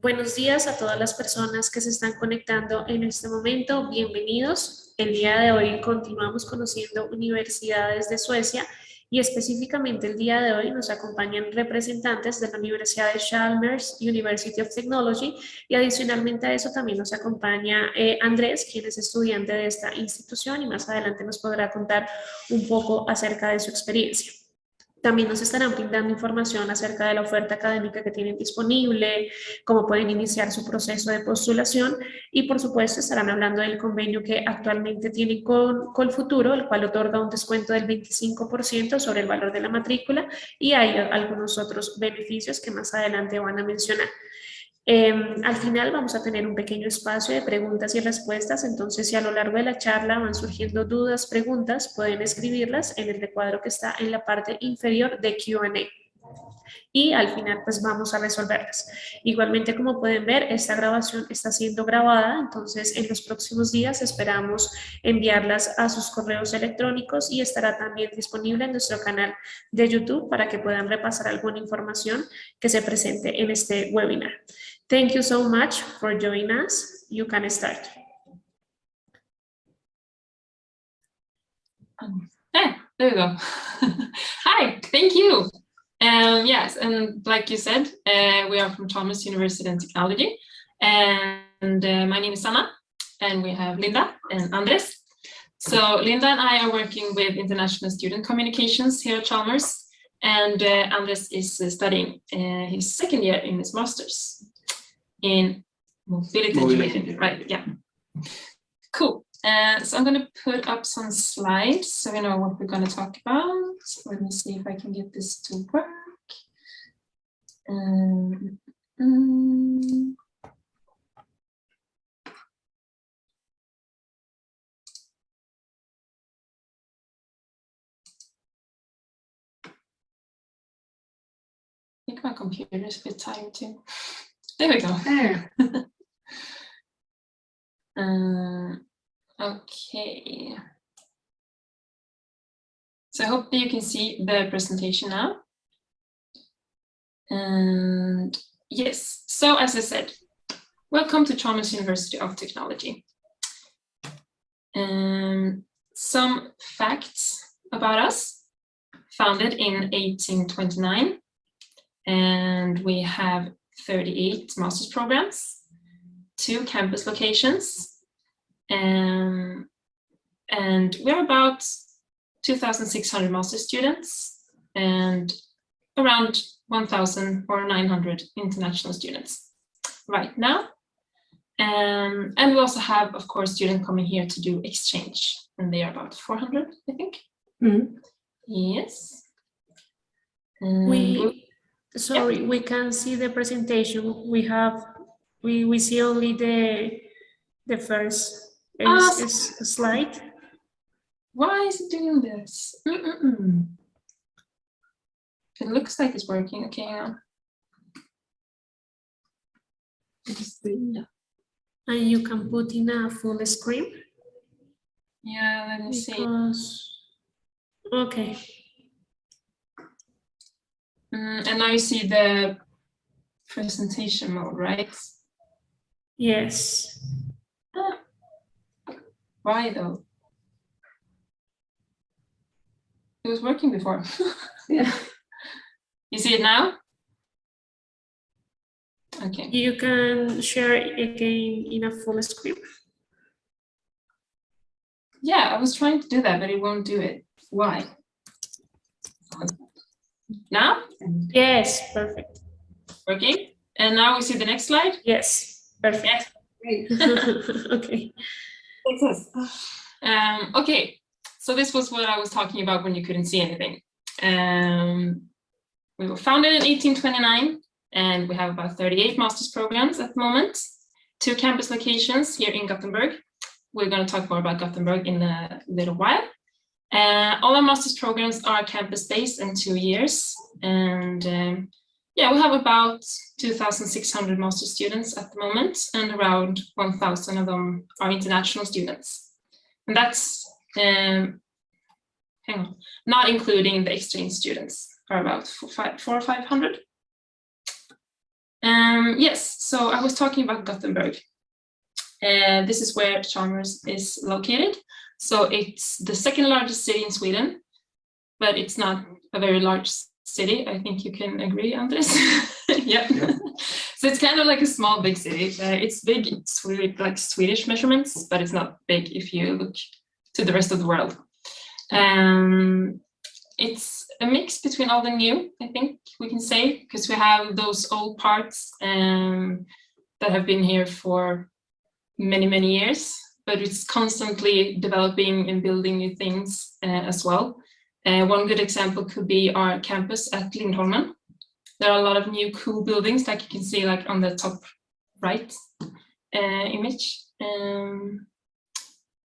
Buenos días a todas las personas que se están conectando en este momento. Bienvenidos. El día de hoy continuamos conociendo universidades de Suecia y específicamente el día de hoy nos acompañan representantes de la Universidad de Chalmers, University of Technology, y adicionalmente a eso también nos acompaña Andrés, quien es estudiante de esta institución y más adelante nos podrá contar un poco acerca de su experiencia. También nos estarán brindando información acerca de la oferta académica que tienen disponible, cómo pueden iniciar su proceso de postulación y por supuesto estarán hablando del convenio que actualmente tienen con Futuro, el cual otorga un descuento del 25% sobre el valor de la matrícula y hay algunos otros beneficios que más adelante van a mencionar. Al final vamos a tener un pequeño espacio de preguntas y respuestas, entonces si a lo largo de la charla van surgiendo dudas, preguntas, pueden escribirlas en el recuadro que está en la parte inferior de Q&A. Y al final pues vamos a resolverlas. Igualmente, como pueden ver, esta grabación está siendo grabada, entonces en los próximos días esperamos enviarlas a sus correos electrónicos y estará también disponible en nuestro canal de YouTube para que puedan repasar alguna información que se presente en este webinar. Thank you so much for joining us. You can start. There we go. Hi, thank you. Yes, and like you said, we are from Chalmers University and Technology, and my name is Sanna, and we have Linda and Andres. So Linda and I are working with international student communications here at Chalmers, and Andres is studying his second year in his master's in mobility engineering, right? Yeah, cool. So I'm going to put up some slides so we know what we're going to talk about. Let me see if I can get this to work. I think my computer is a bit tired too. There we go. There. Okay. So I hope that you can see the presentation now. And yes, so as I said, welcome to Chalmers University of Technology. Some facts about us. Founded in 1829, and we have 38 master's programs, 2 campus locations, and we're about 2,600 master's students and around 1,900 international students right now. And we also have, of course, students coming here to do exchange, and they are about 400, I think. Mm-hmm. Yes. We can see the presentation. We see only the first slide. Why is it doing this? It looks like it's working. Okay, yeah. And you can put in a full screen. Yeah, let me see. Okay. And now you see the presentation mode, right? Yes. Why though? It was working before. Yeah. You see it now? Okay. You can share it again in a full screen. Yeah, I was trying to do that, but it won't do it. Why? Now? Yes, perfect. Working? And now we see the next slide? Yes, perfect. Great. Okay. Okay, so this was what I was talking about when you couldn't see anything. We were founded in 1829, and we have about 38 master's programs at the moment, 2 campus locations here in Gothenburg. We're going to talk more about Gothenburg in a little while. All our master's programs are campus-based in 2 years, and yeah, we have about 2,600 master's students at the moment, and around 1,000 of them are international students. And that's not including the exchange students, are about 400 or 500. Yes, so I was talking about Gothenburg. This is where Chalmers is located. So it's the second largest city in Sweden, but it's not a very large city. I think you can agree on this. Yeah. So it's kind of like a small, big city. It's big, like Swedish measurements, but it's not big if you look to the rest of the world. It's a mix between old and new, I think we can say, because we have those old parts that have been here for many, many years, but it's constantly developing and building new things as well. One good example could be our campus at Lindholmen. There are a lot of new cool buildings, like you can see like on the top right image.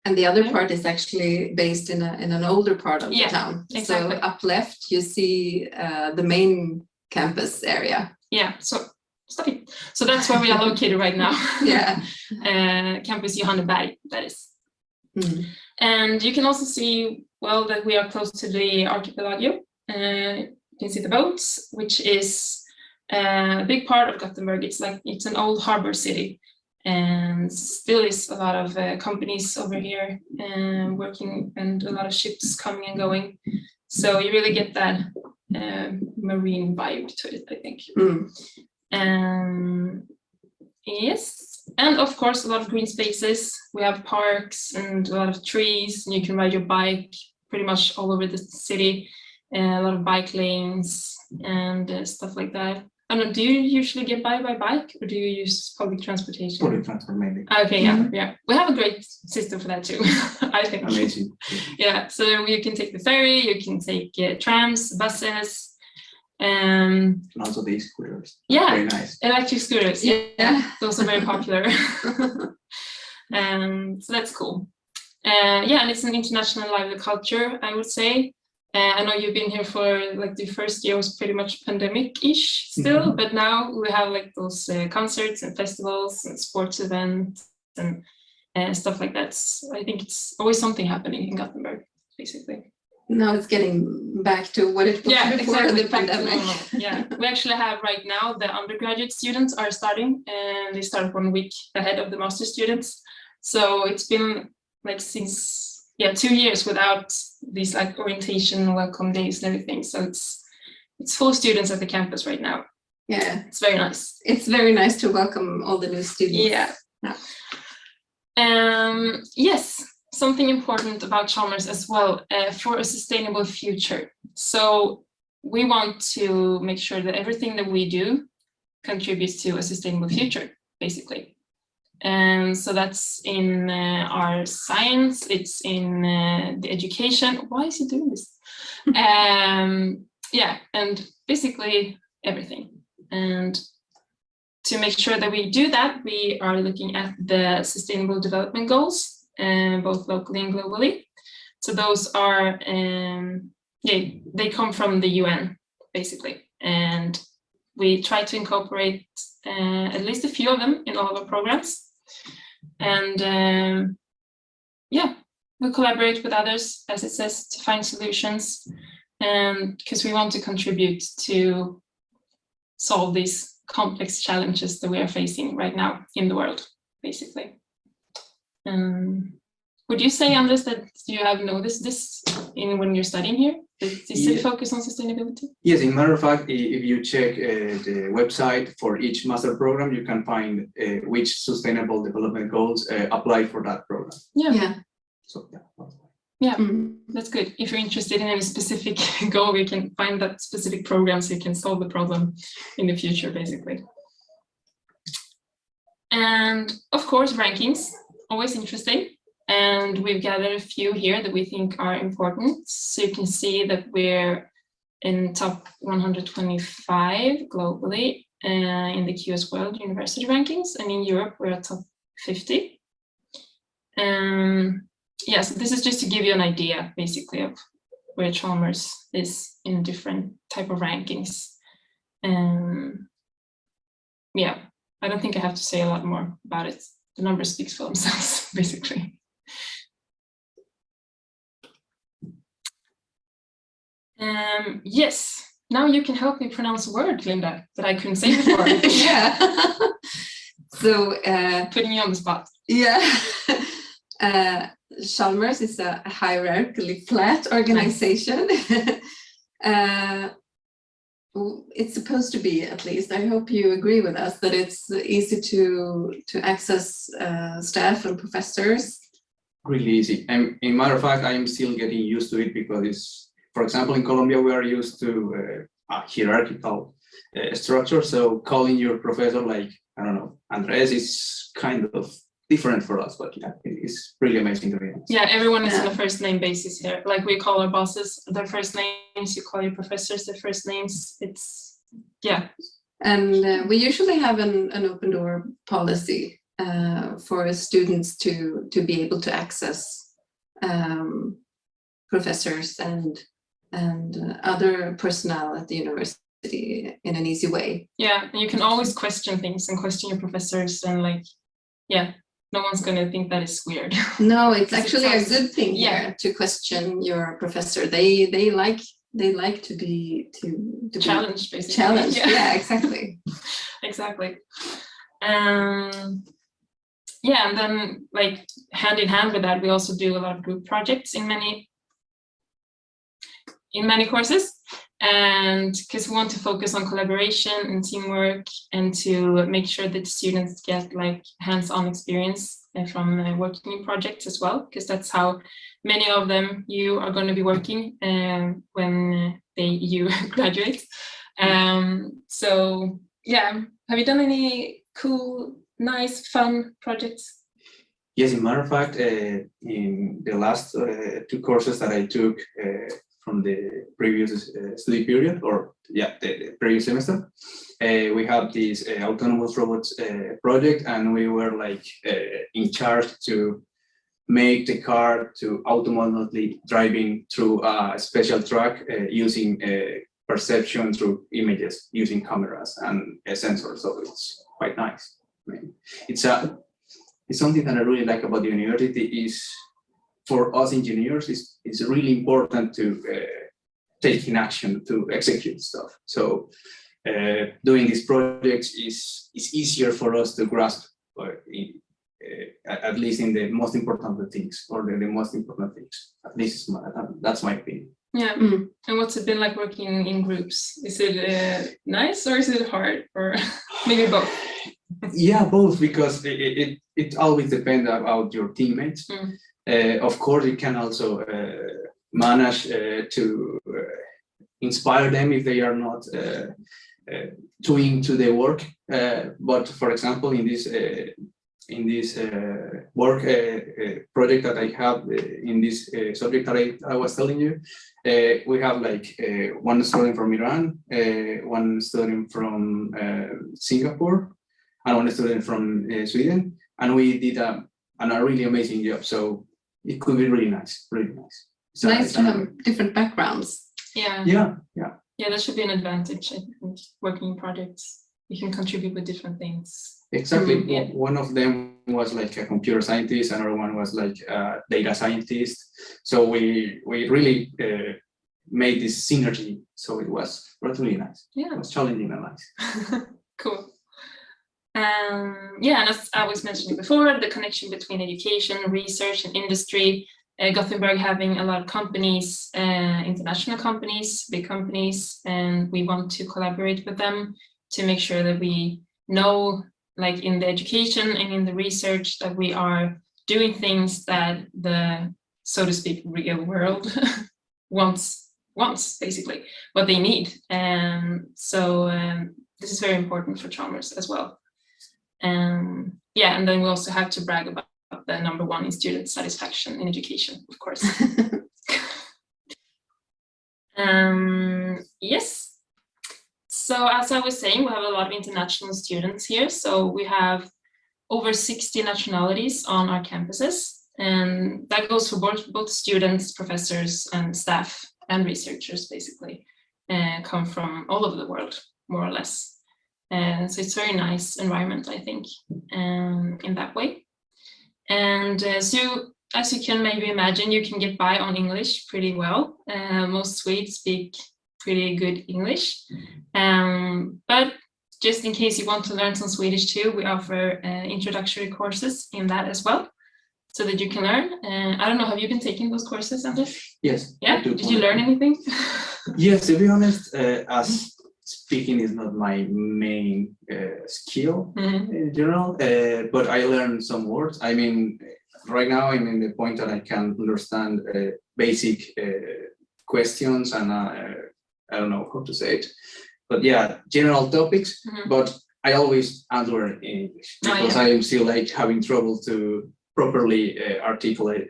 And the other part is actually based in an older part of the town. Exactly. So up left, you see the main campus area. Yeah, so that's where we are located right now. Yeah. Campus Johanneberg, that is. Mm. And you can also see, well, that we are close to the archipelago. You can see the boats, which is a big part of Gothenburg. It's an old harbor city, and still is a lot of companies over here working, and a lot of ships coming and going. So you really get that marine vibe to it, I think. Mm. Yes, and of course a lot of green spaces. We have parks and a lot of trees, and you can ride your bike pretty much all over the city. A lot of bike lanes and stuff like that. I don't know, do you usually get by bike, or do you use public transportation? Public transport mainly. Okay, yeah. We have a great system for that too, I think. Amazing. Yeah, so you can take the ferry, you can take trams, buses. And also the scooters. Yeah, very nice. Electric scooters. Yeah, those are very popular. So that's cool. Yeah, and it's an international lively culture, I would say. I know you've been here for like the first year was pretty much pandemic-ish still, but now we have like those concerts and festivals and sports events and stuff like that. So I think it's always something happening in Gothenburg, basically. Now it's getting back to what it was before the pandemic. Yeah, we actually have right now the undergraduate students are starting, and they start 1 week ahead of the master students. So it's been like since 2 years without these like orientation, welcome days and everything. So it's full students at the campus right now. Yeah, it's very nice. It's very nice to welcome all the new students. Yeah. Yes, something important about Chalmers as well, for a sustainable future. So we want to make sure that everything that we do contributes to a sustainable future, basically. And so that's in our science, it's in the education. Why is he doing this? Yeah, and basically everything. And to make sure that we do that, we are looking at the Sustainable Development Goals, both locally and globally. So those are, they come from the UN, basically. And we try to incorporate at least a few of them in all of our programs. And yeah, we collaborate with others, as it says, to find solutions, because we want to contribute to solve these complex challenges that we are facing right now in the world, basically. Would you say, Anders, that you have noticed this when you're studying here? Is it focus on sustainability? Yes, in matter of fact, if you check the website for each master program, you can find which sustainable development goals apply for that program. Yeah. So yeah, that's good. If you're interested in any specific goal, you can find that specific program so you can solve the problem in the future, basically. And of course, rankings, always interesting. And we've gathered a few here that we think are important. So you can see that we're in top 125 globally in the QS World University Rankings. And in Europe, we're at top 50. Yeah, so this is just to give you an idea, basically, of where Chalmers is in different type of rankings. Yeah, I don't think I have to say a lot more about it. The numbers speak for themselves, basically. Yes, now you can help me pronounce a word, Linda, that I couldn't say before. Yeah. So Putting you on the spot. yeah. Chalmers is a hierarchically flat organization. It's supposed to be, at least. I hope you agree with us that it's easy to access staff and professors. Really easy. And in matter of fact, I'm still getting used to it because it's, for example, in Colombia, we are used to a hierarchical structure. So calling your professor, like, I don't know, Andres, is kind of different for us, but yeah, it's really amazing to be honest. Yeah, everyone is on a first name basis here. Like we call our bosses their first names, you call your professors their first names. It's, yeah. And we usually have an open door policy for students to be able to access professors and other personnel at the university in an easy way. Yeah, and you can always question things and question your professors, and like, yeah, no one's gonna think that is weird. No, it's actually a sounds- good thing yeah. here to question your professor. They like to be Challenged, basically. challenged. Yeah, exactly. Exactly. Yeah, and then like hand in hand with that, we also do a lot of group projects in many courses, and because we want to focus on collaboration and teamwork and to make sure that students get like hands-on experience from working in projects as well, because that's how many of them you are going to be working when you graduate. So yeah, have you done any cool, nice, fun projects? Yes, in matter of fact, in the last 2 courses that I took from the previous study period, or yeah, the previous semester, we have this autonomous robots project, and we were like in charge to make the car to automatically driving through a special track using perception through images, using cameras and sensors. So it's quite nice. I mean, it's something that I really like about the university is, for us engineers, it's really important to take in action to execute stuff. So doing these projects is easier for us to grasp, at least in the most important things, or the most important things. At least that's my opinion. Yeah. Mm. And what's it been like working in groups? Is it nice or is it hard, or maybe both? Yeah, both, because it always depends about your teammates. Of course, you can also manage to inspire them if they are not too into the work. But for example, in this work project that I have in this subject that I was telling you, we have like one student from Iran, one student from Singapore, and one student from Sweden, and we did a really amazing job. So it could be really nice, really nice. It's nice to have different backgrounds. Yeah. Yeah. Yeah, that should be an advantage, I think, working in projects. You can contribute with different things. Exactly. Yeah. One of them was like a computer scientist, another one was like a data scientist. So we really made this synergy. So it was really nice. Yeah. It was challenging and nice. Cool. Yeah, and as I was mentioning before, the connection between education, research, and industry. Gothenburg having a lot of companies, international companies, big companies, and we want to collaborate with them to make sure that we know, like in the education and in the research, that we are doing things that the, so to speak, real world wants basically, what they need. And so this is very important for Chalmers as well. Yeah, and then we also have to brag about the #1 in student satisfaction in education, of course. Yes. So as I was saying, we have a lot of international students here. So we have over 60 nationalities on our campuses, and that goes for both students, professors, and staff and researchers, basically, come from all over the world, more or less. So it's a very nice environment, I think, in that way. And so, as you can maybe imagine, you can get by on English pretty well. Most Swedes speak pretty good English. But just in case you want to learn some Swedish too, we offer introductory courses in that as well, so that you can learn. I don't know, have you been taking those courses, Anders? Yes. Yeah, did you learn anything? Yes, to be honest, as speaking is not my main skill in general, but I learned some words. I mean, right now I'm in the point that I can understand basic questions, and I don't know how to say it, but yeah, general topics. But I always answer in English because I am still like having trouble to properly articulate,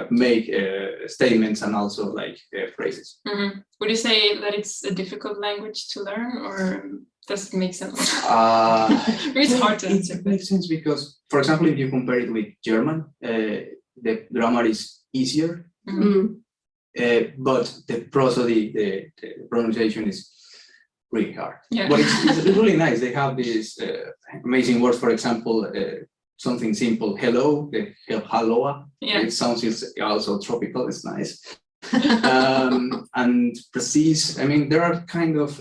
make statements and also like phrases. Would you say that it's a difficult language to learn, or does it make sense? It's hard to answer. It makes sense because, for example, if you compare it with German, the grammar is easier, but the prosody, the pronunciation is really hard. Yeah. But it's really nice. They have these amazing words. For example, something simple, hello, the helloa. Yeah. It sounds also tropical. It's nice. And precise. I mean, there are kind of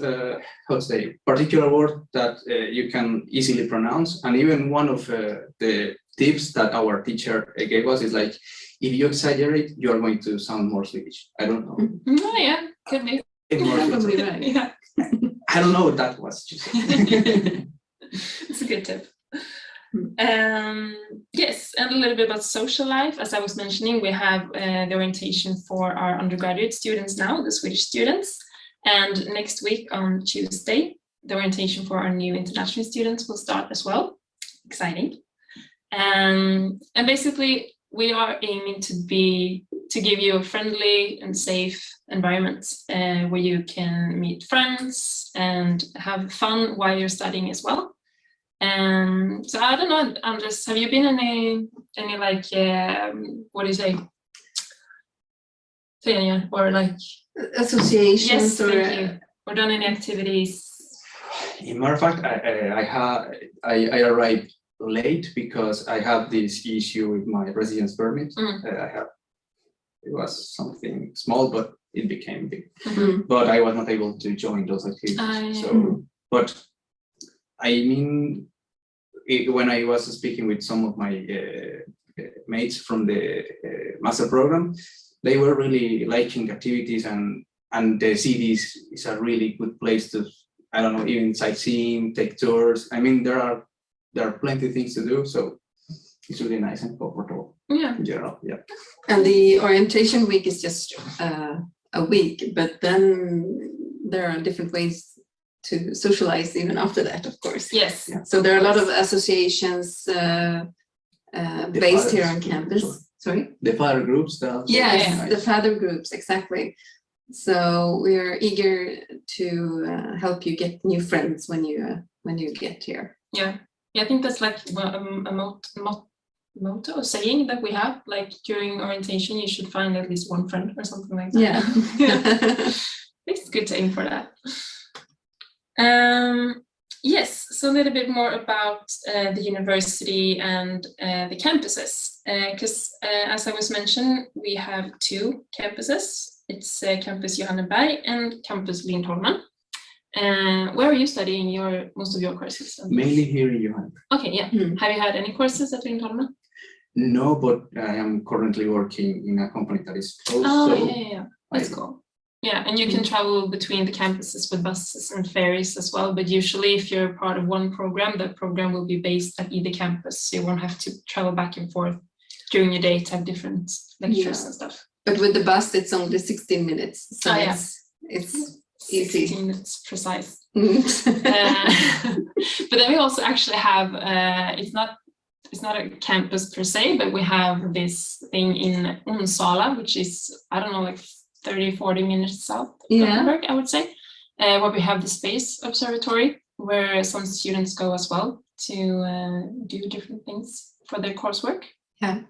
how to say, particular words that you can easily pronounce. And even one of the tips that our teacher gave us is like, if you exaggerate, you are going to sound more Swedish. I don't know. Oh yeah, could be. Probably right. Yeah. I don't know what that was. It's a good tip. Yes, and a little bit about social life. As I was mentioning, we have the orientation for our undergraduate students now, the Swedish students. And next week on Tuesday, the orientation for our new international students will start as well. Exciting. And basically, we are aiming to give you a friendly and safe environment where you can meet friends and have fun while you're studying as well. So I don't know, Anders, have you been in any like what do you say? Or like associations? Yes, or done any activities? In matter of fact, I arrived late because I have this issue with my residence permit. It was something small, but it became big. But I was not able to join those activities. But I mean, when I was speaking with some of my mates from the master program, they were really liking activities, and the cities is a really good place to, I don't know, even sightseeing, take tours. I mean, there are plenty of things to do, so it's really nice and comfortable. Yeah. In general, yeah. And the orientation week is just a week, but then there are different ways to socialize even after that, of course. Yes. Yeah. So there are a lot of associations based here on campus. Sorry? The father groups. Yes, the father groups, exactly. So we are eager to help you get new friends when you get here. Yeah, I think that's like a motto or saying that we have, like during orientation you should find at least one friend or something like that. Yeah. It's good to aim for that. Yes, so a little bit more about the university and the campuses, because as I was mentioned, we have two campuses. It's campus Johanneberg and campus Lindholmen. Where are you studying most of your courses? Mainly here in Johanneberg. Okay, yeah. Have you had any courses at Lindholmen? No, but I am currently working in a company that is close. Oh, so yeah. That's cool. Yeah, and you can travel between the campuses with buses and ferries as well, but usually if you're part of one program, that program will be based at either campus, so you won't have to travel back and forth during your day to have different lectures and stuff. But with the bus, it's only 16 minutes, so it's easy. 16 minutes precise. But then we also actually have, it's not a campus per se, but we have this thing in Onsala, which is, I don't know, like 30-40 minutes south of Gothenburg, I would say, where we have the Space Observatory, where some students go as well to do different things for their coursework. Yeah.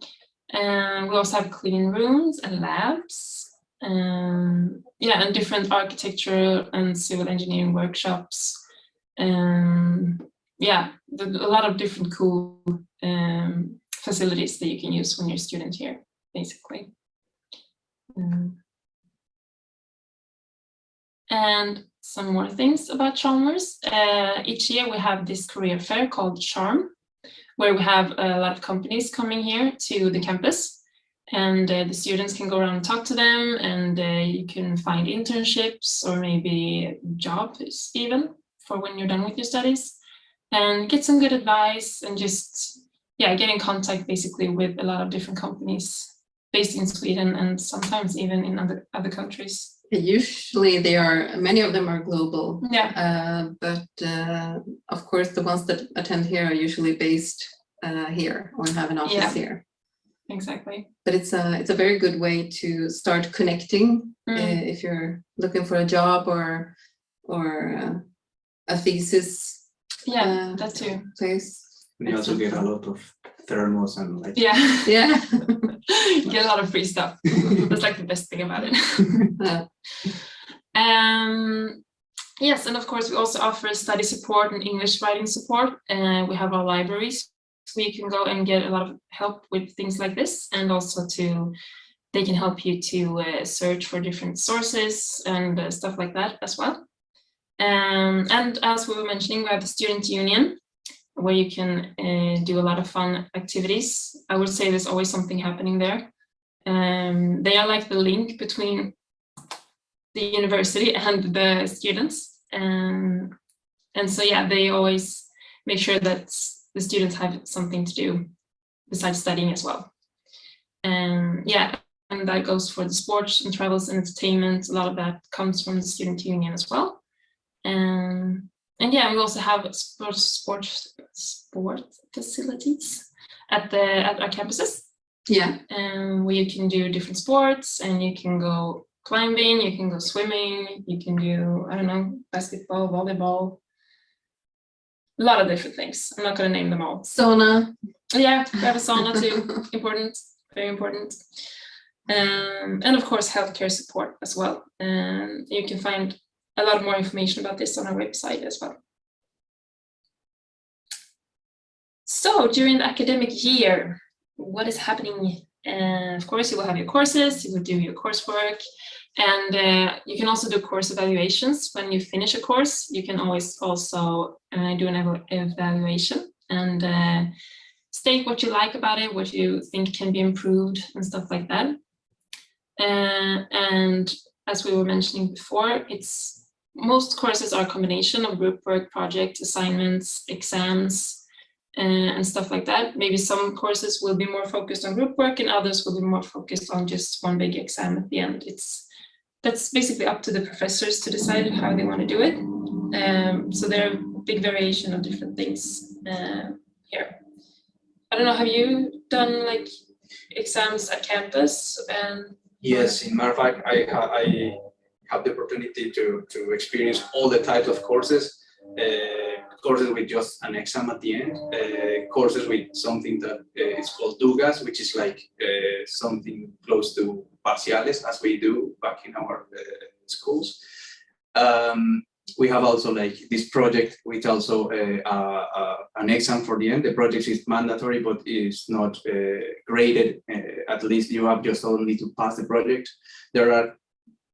We also have clean rooms and labs, and different architectural and civil engineering workshops. A lot of different cool facilities that you can use when you're a student here, basically. And some more things about Chalmers. Each year we have this career fair called Charm, where we have a lot of companies coming here to the campus, and the students can go around and talk to them, and you can find internships or maybe jobs even for when you're done with your studies, and get some good advice and just get in contact basically with a lot of different companies based in Sweden and sometimes even in other countries. Usually many of them are global, but of course the ones that attend here are usually based here or have an office here. Exactly. But it's a very good way to start connecting if you're looking for a job or a thesis. Yeah, that too. Place. You also get a lot of thermos and like yeah. You get a lot of free stuff. That's like the best thing about it. Yes, and of course we also offer study support and English writing support. We have our libraries, so you can go and get a lot of help with things like this, and also they can help you to search for different sources and stuff like that as well. And as we were mentioning, we have the student union, where you can do a lot of fun activities. I would say there's always something happening there. They are like the link between the university and the students. And so, they always make sure that the students have something to do besides studying as well. And that goes for the sports and travels and entertainment. A lot of that comes from the student union as well. And we also have sport facilities at our campuses. Where you can do different sports, and you can go climbing, you can go swimming, you can do, I don't know, basketball, volleyball, a lot of different things. I'm not going to name them all. Sauna. Yeah, we have a sauna too. Important, very important. And of course, healthcare support as well. And you can find a lot more information about this on our website as well. So during the academic year, what is happening? Of course, you will have your courses, you will do your coursework, and you can also do course evaluations. When you finish a course, you can always also do an evaluation and state what you like about it, what you think can be improved and stuff like that. And as we were mentioning before, most courses are a combination of group work, project, assignments, exams, and stuff like that. Maybe some courses will be more focused on group work and others will be more focused on just one big exam at the end. That's basically up to the professors to decide how they want to do it. So there are a big variation of different things here. I don't know, have you done like exams at campus? Yes, in matter of fact, I have the opportunity to experience all the types of courses. Courses with just an exam at the end, courses with something that is called dugas, which is like something close to parciales, as we do back in our schools. We have also like this project, which also an exam for the end. The project is mandatory, but is not graded. At least you have just only to pass the project. There are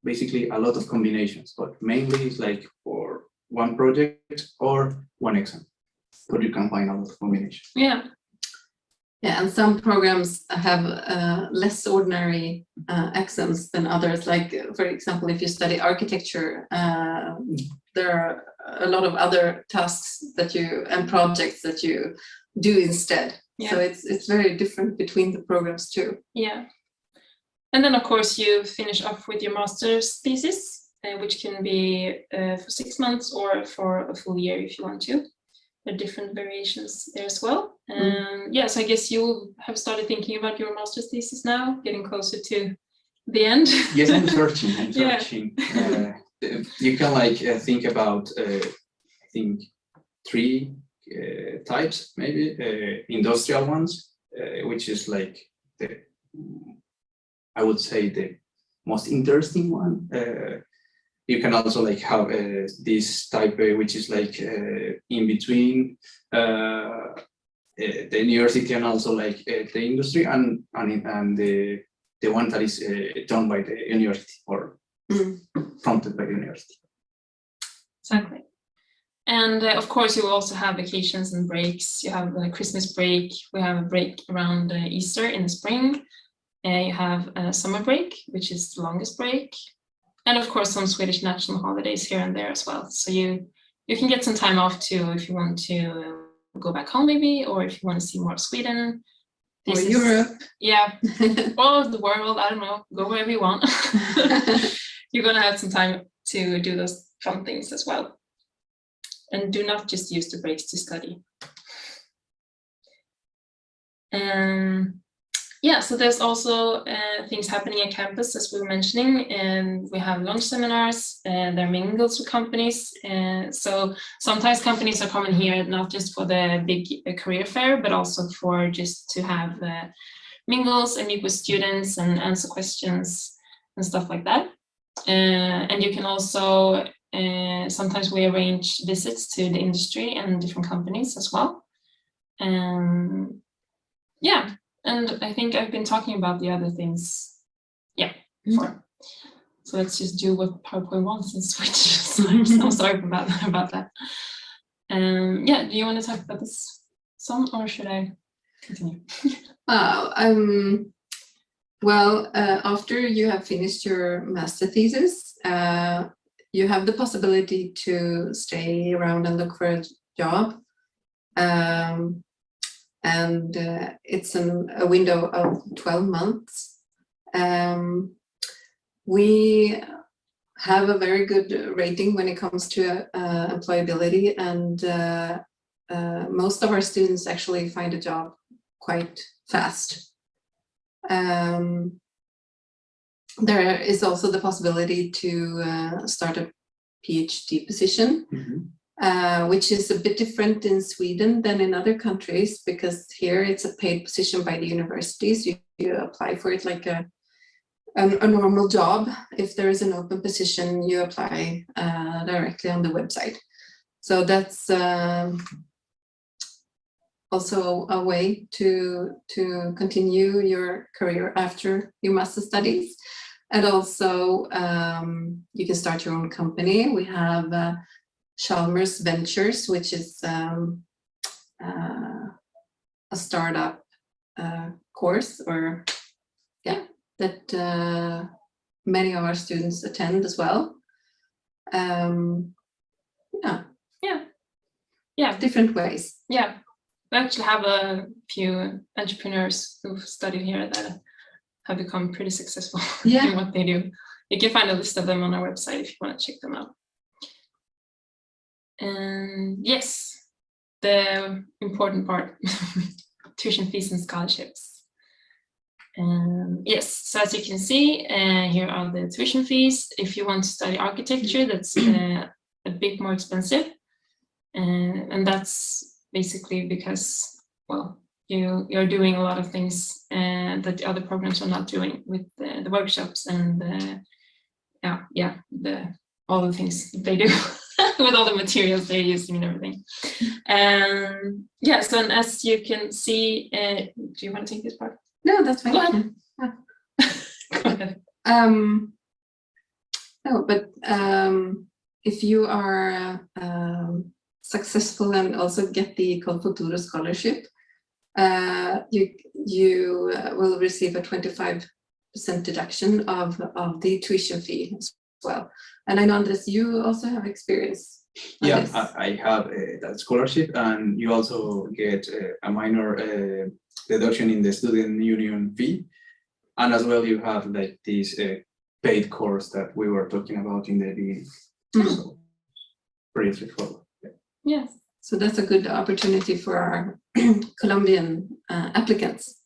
basically a lot of combinations, but mainly it's like for one project or one exam, but you can find a lot of combinations. Yeah, and some programs have less ordinary exams than others. Like, for example, if you study architecture, there are a lot of other tasks and projects that you do instead. Yeah. So it's very different between the programs too. Yeah. And then, of course, you finish off with your master's thesis, which can be for 6 months or for a full year if you want to. There are different variations there as well. So I guess you have started thinking about your master's thesis now, getting closer to the end. Yes, I'm searching. You can like think about, I think 3 types, maybe industrial ones, which is like I would say the most interesting one. You can also like have this type which is like in between the university and also like the industry and the one that is done by the university or fronted by the university. Exactly. And of course, you will also have vacations and breaks. You have a Christmas break. We have a break around Easter in the spring. You have a summer break, which is the longest break. And of course, some Swedish national holidays here and there as well. So you can get some time off too if you want to go back home maybe, or if you want to see more of Sweden. Or Europe. Yeah, or the world, I don't know, go wherever you want. You're gonna have some time to do those fun things as well. And do not just use the breaks to study. Yeah, so there's also things happening at campus, as we were mentioning, and we have lunch seminars, there are mingles with companies. So sometimes companies are coming here, not just for the big career fair, but also for just to have mingles and meet with students and answer questions and stuff like that. And you can also, sometimes we arrange visits to the industry and different companies as well. Yeah. And I think I've been talking about the other things, before. So let's just do what PowerPoint wants and switch. So I'm so sorry about that. Yeah, do you want to talk about this some, or should I continue? Well, after you have finished your master thesis, you have the possibility to stay around and look for a job. And it's a window of 12 months. We have a very good rating when it comes to employability, and most of our students actually find a job quite fast. There is also the possibility to start a PhD position. Which is a bit different in Sweden than in other countries, because here it's a paid position by the universities. You apply for it like a normal job. If there is an open position, you apply directly on the website. So that's also a way to continue your career after your master studies. And also you can start your own company. We have Chalmers Ventures, which is a startup course, or that many of our students attend as well. Different ways. Yeah, we actually have a few entrepreneurs who've studied here that have become pretty successful in what they do. You can find a list of them on our website if you want to check them out. And yes, the important part, tuition fees and scholarships. Yes, so as you can see, here are the tuition fees. If you want to study architecture, that's a bit more expensive. And that's basically because, well, you're doing a lot of things that the other programs are not doing, with the workshops and all the things they do. With all the materials they're using and everything. So and as you can see, do you want to take this part? No, that's fine. Go ahead. Go ahead. No, but if you are successful and also get the Col Futuro scholarship, you will receive a 25% deduction of the tuition fee as well. And I know that you also have experience. Yeah, I have that scholarship, and you also get a minor deduction in the student union fee, and as well you have like this paid course that we were talking about in the beginning. So pretty straightforward. Yes. So that's a good opportunity for our Colombian applicants.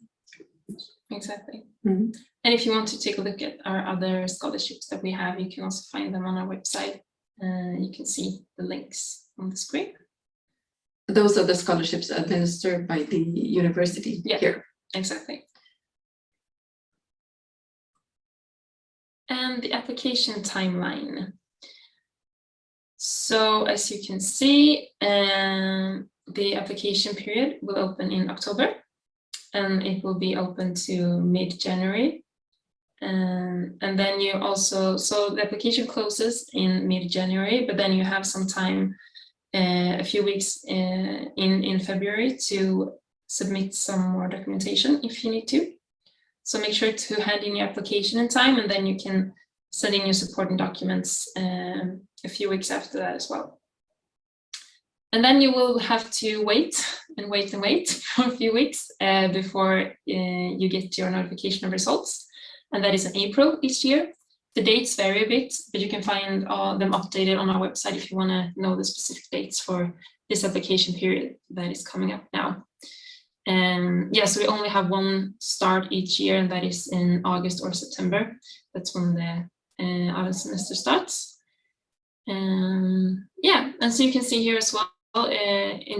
Exactly. Mm-hmm. And if you want to take a look at our other scholarships that we have, you can also find them on our website. You can see the links on the screen. Those are the scholarships administered by the university here. Exactly. And the application timeline. So as you can see, the application period will open in October, and it will be open to mid-January. And then you also, so the application closes in mid-January, but then you have some time, a few weeks in February to submit some more documentation if you need to. So make sure to hand in your application in time, and then you can send in your supporting documents a few weeks after that as well. And then you will have to wait and wait and wait for a few weeks before you get your notification of results. And that is in April each year. The dates vary a bit, but you can find all them updated on our website if you want to know the specific dates for this application period that is coming up now. And yes, we only have one start each year, and that is in August or September. That's when the autumn semester starts. Yeah, and so you can see here as well,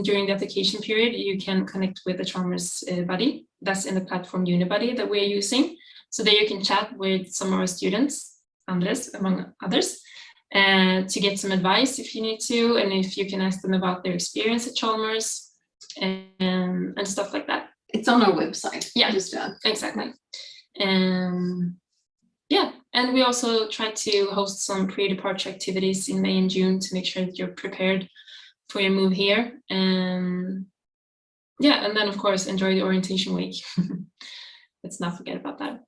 during the application period, you can connect with the Chalmers buddy. That's in the platform Unibuddy that we're using. So there you can chat with some of our students, Andres, among others, to get some advice if you need to, and if you can ask them about their experience at Chalmers and stuff like that. It's on our website. Yeah, just exactly. Yeah, and we also try to host some pre-departure activities in May and June to make sure that you're prepared for your move here. Yeah, and then of course enjoy the orientation week. Let's not forget about that.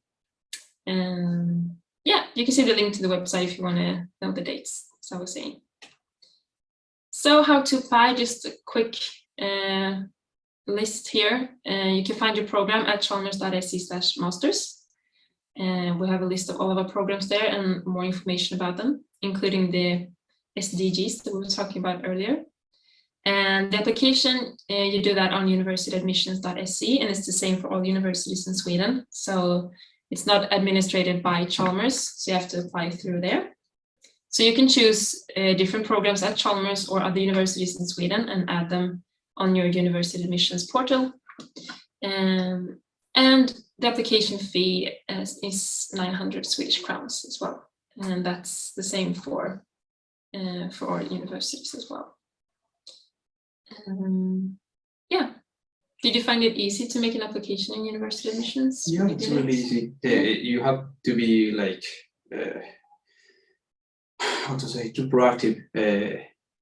Yeah, you can see the link to the website if you want to know the dates, as I was saying. So how to apply, just a quick list here. You can find your program at chalmers.se/masters. We have a list of all of our programs there and more information about them, including the SDGs that we were talking about earlier. And the application, you do that on universityadmissions.se, and it's the same for all universities in Sweden. So it's not administrated by Chalmers, so you have to apply through there. So you can choose different programs at Chalmers or other universities in Sweden and add them on your university admissions portal. And the application fee is 900 Swedish crowns as well. And that's the same for all universities as well. Yeah. Did you find it easy to make an application in university admissions? Yeah, it's really easy. You have to be like, how to say, too proactive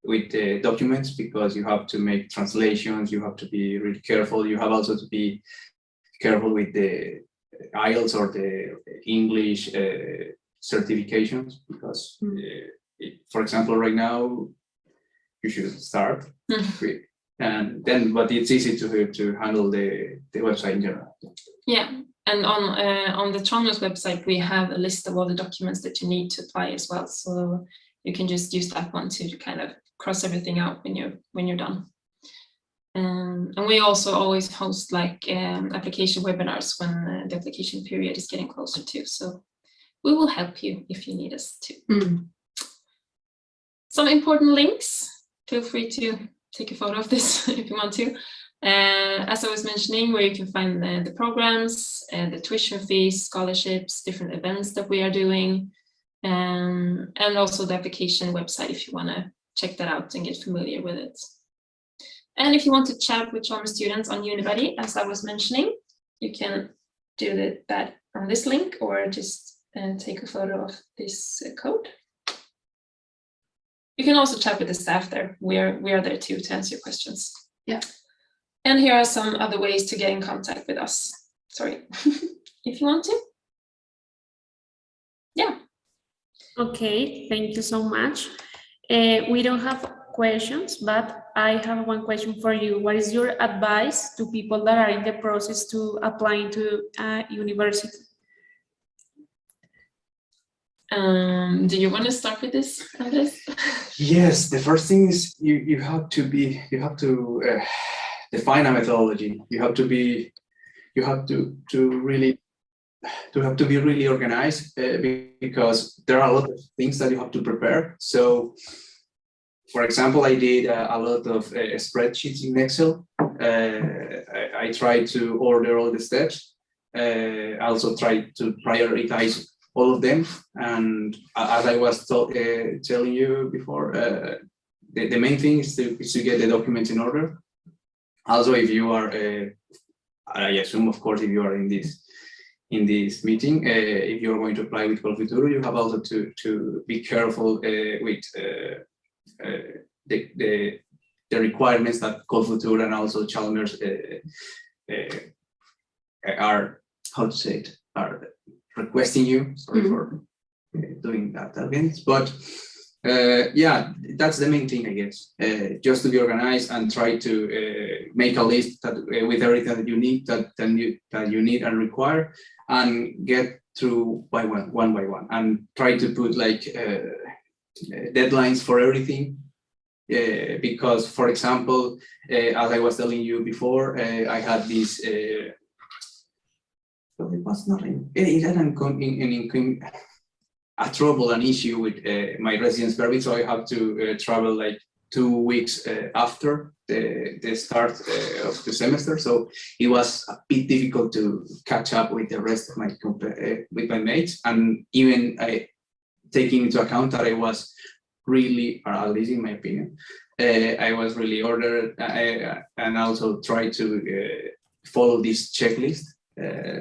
with the documents, because you have to make translations, you have to be really careful. You have also to be careful with the IELTS or the English certifications, because for example, right now, you should start with, and then, but it's easy to handle the website in general. Yeah, and on the Chalmers website, we have a list of all the documents that you need to apply as well. So you can just use that one to kind of cross everything out when you're done. And we also always host like application webinars when the application period is getting closer to. So we will help you if you need us to. Some important links. Feel free to take a photo of this if you want to. As I was mentioning, where you can find the programs, the tuition fees, scholarships, different events that we are doing, and also the application website if you want to check that out and get familiar with it. And if you want to chat with Chalmers students on Unibuddy, as I was mentioning, you can do that on this link, or just take a photo of this code. You can also chat with the staff there. We are there too to answer your questions. Yeah. And here are some other ways to get in contact with us. Sorry, if you want to. Yeah. Okay, thank you so much. We don't have questions, but I have one question for you. What is your advice to people that are in the process to applying to a university? Do you want to start with this, Andres? Yes, the first thing is you have to define a methodology. You have to be really organized, because there are a lot of things that you have to prepare. So, for example, I did a lot of spreadsheets in Excel. I tried to order all the steps. I also tried to prioritize all of them, and as I was telling you before, the main thing is to get the documents in order. Also, if you are, I assume, of course, if you are in this in this meeting. If you're going to apply with Colfuturo, you have also to be careful with the requirements that Colfuturo and also Chalmers are, how to say it, are requesting you. Sorry for doing that again, but yeah, that's the main thing, I guess. Just to be organized and try to make a list that with everything that you need, that you need and require, and get through by one by one, and try to put like deadlines for everything. Because, for example, as I was telling you before, I had this. Well, it was not a trouble, an issue with my residence permit, so I have to travel like 2 weeks after the start of the semester. So it was a bit difficult to catch up with the rest of my with my mates, and even taking into account that I was really, or at least in my opinion, I was really ordered and also try to follow this checklist.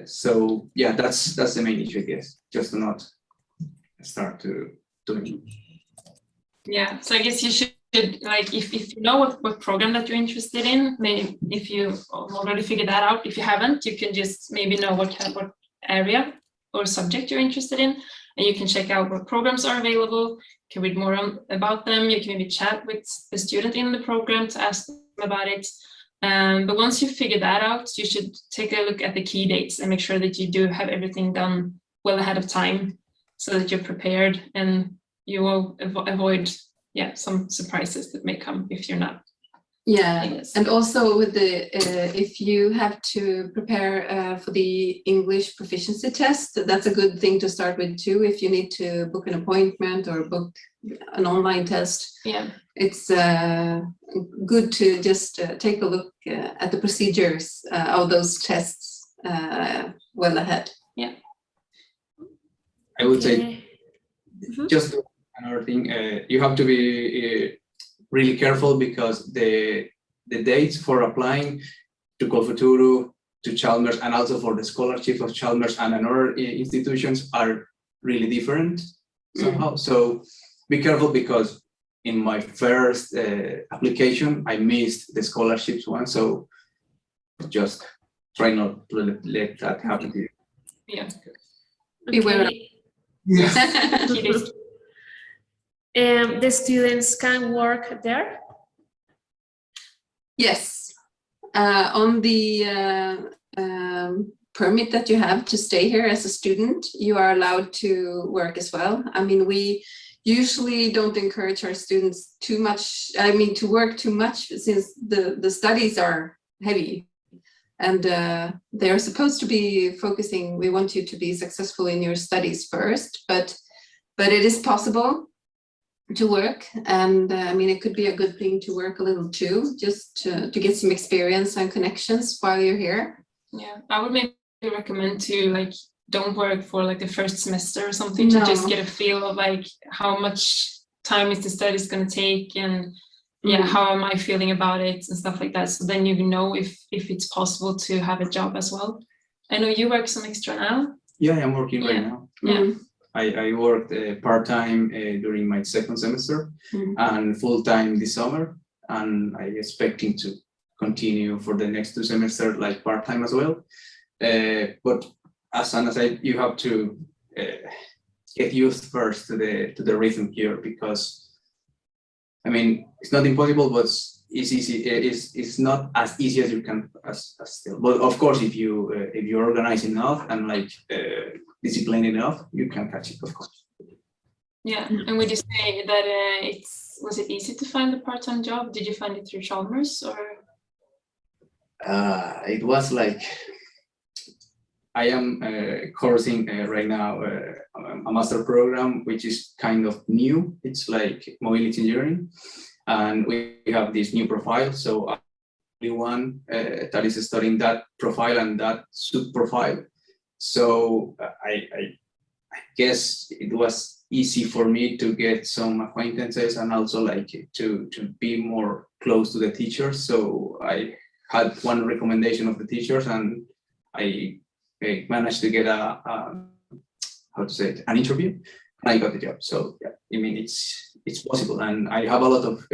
So yeah, that's the main issue, I guess, just to not start to doing. Yeah, so I guess you should, like, if you know what program that you're interested in, maybe if you already figured that out, if you haven't, you can just maybe know what area or subject you're interested in, and you can check out what programs are available, you can read more about them, you can maybe chat with the student in the program to ask them about it. But once you figure that out, you should take a look at the key dates and make sure that you do have everything done well ahead of time, so that you're prepared and you will avoid some surprises that may come if you're not. Yeah, and also with the if you have to prepare for the English proficiency test, that's a good thing to start with too. If you need to book an appointment or book an online test, it's good to just take a look at the procedures of those tests well ahead. Yeah, I would say just another thing, you have to be really careful, because the dates for applying to Colfuturo, to Chalmers, and also for the scholarship of Chalmers and other institutions are really different somehow. So be careful, because in my first application, I missed the scholarships one. So just try not to let that happen to you. Yeah. Beware. Yes. The students can work there? Yes, on the permit that you have to stay here as a student, you are allowed to work as well. I mean, we usually don't encourage our students too much, to work too much, since the studies are heavy, and they're supposed to be focusing. We want you to be successful in your studies first, but it is possible to work, and it could be a good thing to work a little too, just to get some experience and connections while you're here. Yeah, I would maybe recommend to don't work for like the first semester or something, to just get a feel of like how much time is the studies going to take, and how am I feeling about it and stuff like that. So then you know if it's possible to have a job as well. I know you work some extra now. Yeah, I'm working right now. Yeah. I worked part-time during my second semester and full-time this summer, and I'm expecting to continue for the next 2 semesters like part-time as well. But as Anna said, you have to get used first to the rhythm here, because it's not impossible, but it's easy. It's not as easy as you can as still. But of course, if you're organized enough and disciplined enough, you can catch it, of course. Yeah, and would you say that was it easy to find a part-time job? Did you find it through Chalmers, or? It was like, I am coursing right now a master program, which is kind of new. It's like mobility engineering, and we have this new profile. So I'm the only one that is studying that profile and that sub-profile. So I guess it was easy for me to get some acquaintances, and also to be more close to the teachers. So I had one recommendation of the teachers, and I managed to get how to say it, an interview, and I got the job. So yeah, I mean it's possible, and I have a lot of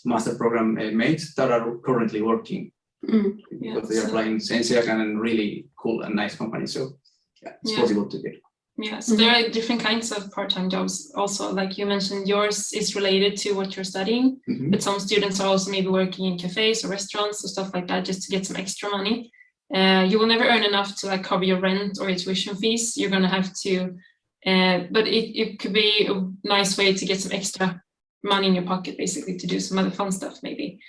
master program mates that are currently working because they are applying Suecia and really cool and nice company. So yeah, it's possible to get. Yeah, so there are different kinds of part-time jobs also, like you mentioned, yours is related to what you're studying, but some students are also maybe working in cafes or restaurants or stuff like that just to get some extra money. You will never earn enough to like cover your rent or your tuition fees. You're gonna have to, but it could be a nice way to get some extra money in your pocket, basically, to do some other fun stuff maybe.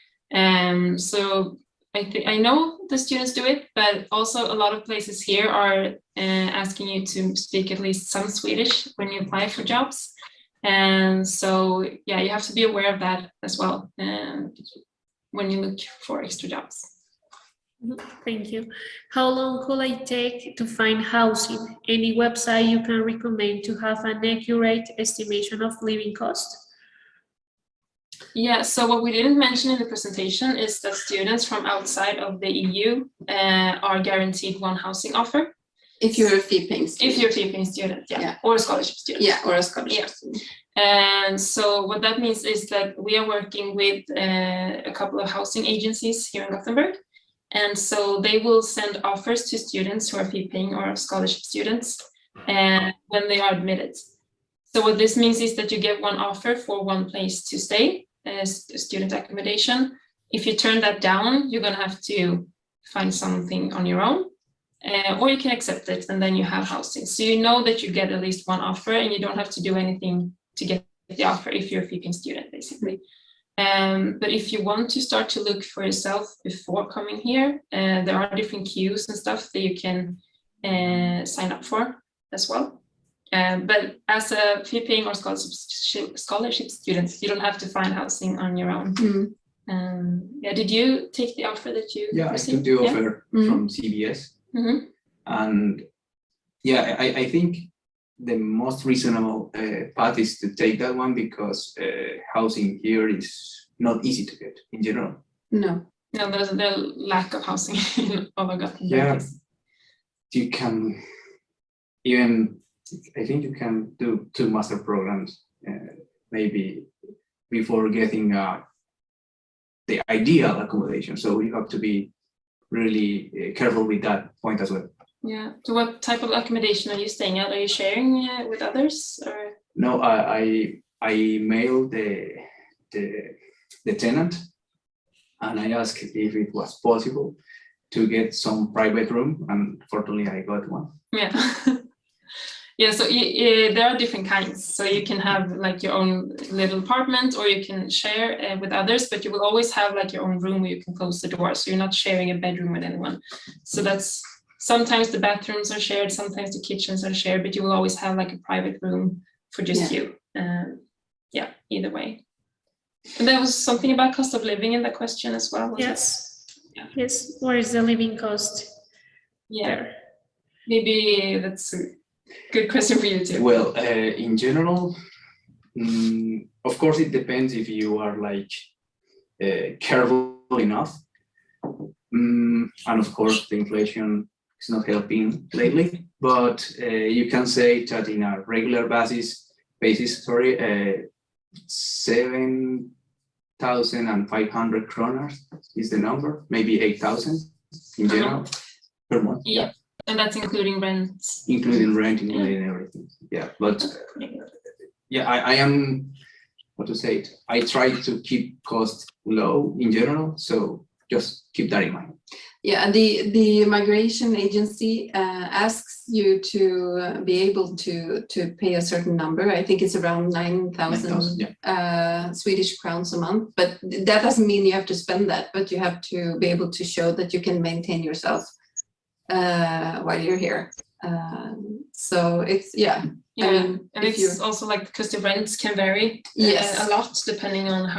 So I know the students do it, but also a lot of places here are asking you to speak at least some Swedish when you apply for jobs. And so, yeah, you have to be aware of that as well when you look for extra jobs. Thank you. How long could I take to find housing? Any website you can recommend to have an accurate estimation of living cost? Yeah, so what we didn't mention in the presentation is that students from outside of the EU are guaranteed one housing offer. If you're a fee-paying student. If you're a fee-paying student, or a scholarship student. Yeah, or a scholarship student. And so what that means is that we are working with a couple of housing agencies here in Gothenburg. And so they will send offers to students who are fee-paying or scholarship students when they are admitted. So what this means is that you get one offer for one place to stay, student accommodation. If you turn that down, you're going to have to find something on your own, or you can accept it and then you have housing. So you know that you get at least one offer and you don't have to do anything to get the offer if you're a fee-paying student, basically. But if you want to start to look for yourself before coming here, there are different queues and stuff that you can sign up for as well. But as a fee-paying or scholarship student, you don't have to find housing on your own. Yeah, did you take the offer that you received? I took the offer from CBS. And yeah, I think the most reasonable path is to take that one because housing here is not easy to get in general. No, there's a lack of housing in all of Gothenburg. Yeah, you can even, I think you can do 2 master programs maybe before getting the ideal accommodation. So you have to be really careful with that point as well. Yeah. So what type of accommodation are you staying at? Are you sharing with others? Or? No, I mailed the tenant and I asked if it was possible to get some private room, and fortunately I got one. Yeah. Yeah, so there are different kinds. So you can have like your own little apartment, or you can share with others, but you will always have like your own room where you can close the door. So you're not sharing a bedroom with anyone. So that's, sometimes the bathrooms are shared, sometimes the kitchens are shared, but you will always have like a private room for just you. Yeah, either way. And there was something about cost of living in that question as well. Yes. Yeah. Yes. What is the living cost? Yeah. There? Maybe that's a good question for you too. Well, in general, of course, it depends if you are like careful enough. And of course, the inflation is not helping lately, but you can say that in a regular basis, 7,500 kronor is the number, maybe 8,000 in general per month. Yeah, and that's including rent. Including rent, including everything. Yeah, but yeah, I am, what to say it, I try to keep costs low in general, so just keep that in mind. Yeah, and the migration agency asks you to be able to pay a certain number. I think it's around 9,000 Swedish crowns a month, but that doesn't mean you have to spend that, but you have to be able to show that you can maintain yourself while you're here. So it's, I mean, and it's also like, because the rents can vary a lot depending on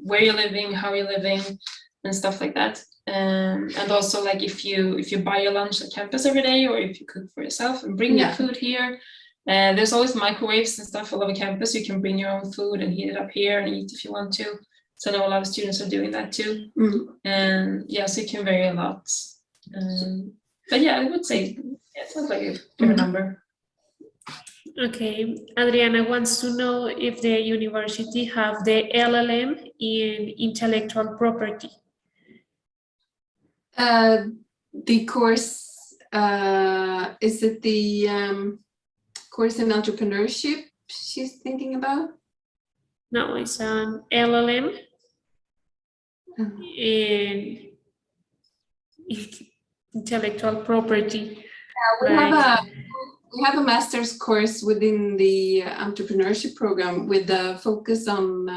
where you're living, how you're living, and stuff like that. And also like if you buy your lunch at campus every day, or if you cook for yourself and bring your food here, there's always microwaves and stuff all over campus. You can bring your own food and heat it up here and eat if you want to. So I know a lot of students are doing that too. And yeah, so it can vary a lot. But yeah, I would say it sounds like a fair number. Okay, Adriana wants to know if the university have the LLM in intellectual property. The course, is it the course in entrepreneurship she's thinking about? No, it's an LLM in intellectual property. We have a master's course within the entrepreneurship program with a focus on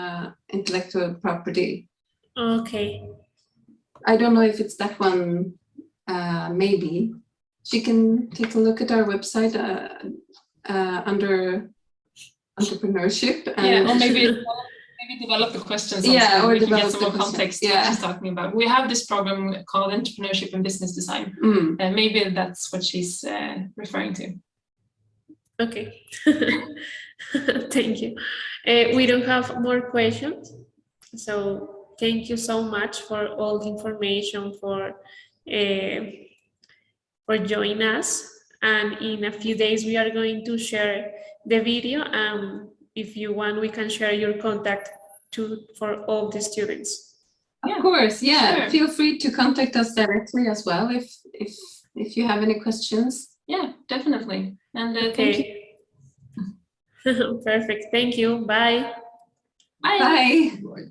intellectual property. Okay, I don't know if it's that one, maybe. She can take a look at our website under entrepreneurship. Yeah, or maybe develop the questions. Yeah, or we can get develop some the more question. context to what she's talking about. We have this program called Entrepreneurship and Business Design. And maybe that's what she's referring to. okay. Thank you. We don't have more questions. So thank you so much for all the information, for joining us. And in a few days, we are going to share the video. If you want, we can share your contact for all the students. Of course, yeah. Sure. Feel free to contact us directly as well if you have any questions. Yeah, definitely. And thank you. Okay. Perfect. Thank you. Bye. Bye. Bye. Right.